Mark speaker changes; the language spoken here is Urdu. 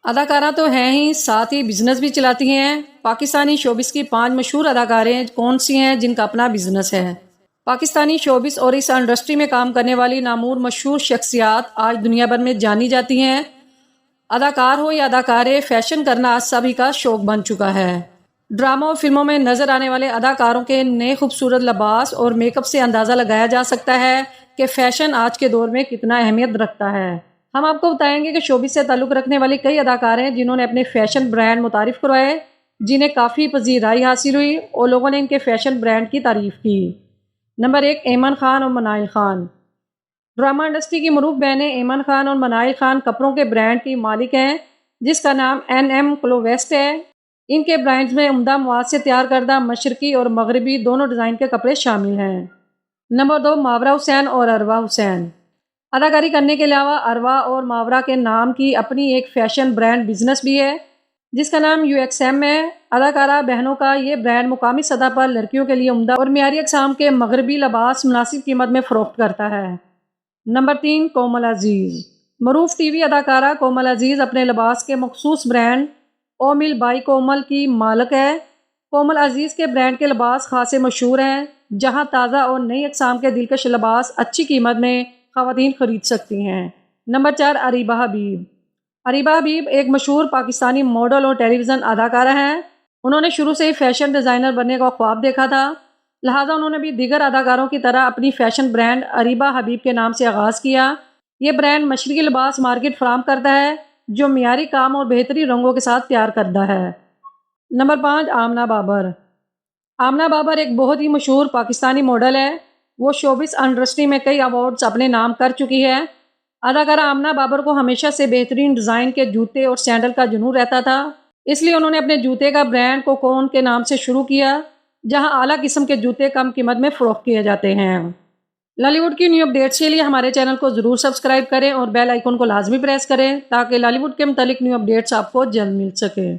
Speaker 1: اداکارہ تو ہیں ہی، ساتھ ہی بزنس بھی چلاتی ہیں۔ پاکستانی شوبز کی 5 مشہور اداکاریں کون سی ہیں جن کا اپنا بزنس ہے؟ پاکستانی شوبز اور اس انڈسٹری میں کام کرنے والی نامور مشہور شخصیات آج دنیا بھر میں جانی جاتی ہیں۔ اداکار ہو یا اداکارے، فیشن کرنا آج سبھی کا شوق بن چکا ہے۔ ڈراموں اور فلموں میں نظر آنے والے اداکاروں کے نئے خوبصورت لباس اور میک اپ سے اندازہ لگایا جا سکتا ہے کہ فیشن آج کے دور میں کتنا اہمیت رکھتا ہے۔ ہم آپ کو بتائیں گے کہ شوبز سے تعلق رکھنے والی کئی اداکاریں ہیں جنہوں نے اپنے فیشن برانڈ متعارف کروائے، جنہیں کافی پذیرائی حاصل ہوئی اور لوگوں نے ان کے فیشن برانڈ کی تعریف کی۔ نمبر 1، ایمن خان اور منائل خان۔ ڈرامہ انڈسٹری کی معروف بہنیں ایمن خان اور منائل خان کپڑوں کے برانڈ کی مالک ہیں جس کا نام NM کلوویسٹ ہے۔ ان کے برانڈز میں عمدہ مواد سے تیار کردہ مشرقی اور مغربی دونوں ڈیزائن کے کپڑے شامل ہیں۔ نمبر 2، ماورا حسین اور اروا حسین۔ اداکاری کرنے کے علاوہ اروا اور ماورا کے نام کی اپنی ایک فیشن برانڈ بزنس بھی ہے جس کا نام UXM ہے۔ اداکارہ بہنوں کا یہ برانڈ مقامی سطح پر لڑکیوں کے لیے عمدہ اور معیاری اقسام کے مغربی لباس مناسب قیمت میں فروخت کرتا ہے۔ نمبر 3، کومل عزیز۔ معروف ٹی وی اداکارہ کومل عزیز اپنے لباس کے مخصوص برانڈ اومل بائی کومل کی مالک ہے۔ کومل عزیز کے برانڈ کے لباس خاصے مشہور ہیں جہاں تازہ اور نئی اقسام کے دلکش لباس اچھی قیمت میں خواتین خرید سکتی ہیں۔ نمبر 4، اریبہ حبیب۔ اریبہ حبیب ایک مشہور پاکستانی ماڈل اور ٹیلی ویژن اداکارہ ہیں۔ انہوں نے شروع سے ہی فیشن ڈیزائنر بننے کا خواب دیکھا تھا، لہٰذا انہوں نے بھی دیگر اداکاروں کی طرح اپنی فیشن برانڈ اریبہ حبیب کے نام سے آغاز کیا۔ یہ برانڈ مشرقی لباس مارکیٹ فراہم کرتا ہے جو معیاری کام اور بہترین رنگوں کے ساتھ تیار کرتا ہے۔ نمبر 5، آمنہ بابر۔ آمنہ بابر ایک بہت ہی مشہور پاکستانی ماڈل ہے۔ وہ شوبز انڈسٹری میں کئی ایوارڈز اپنے نام کر چکی ہے۔ اداکارہ آمنہ بابر کو ہمیشہ سے بہترین ڈیزائن کے جوتے اور سینڈل کا جنون رہتا تھا، اس لیے انہوں نے اپنے جوتے کا برانڈ کوکون کے نام سے شروع کیا جہاں اعلیٰ قسم کے جوتے کم قیمت میں فروخت کیے جاتے ہیں۔ لالی ووڈ کی نیو اپڈیٹس کے لیے ہمارے چینل کو ضرور سبسکرائب کریں اور بیل آئیکن کو لازمی پریس کریں تاکہ لالی ووڈ کے متعلق نیو اپڈیٹس آپ کو جلد مل سکے۔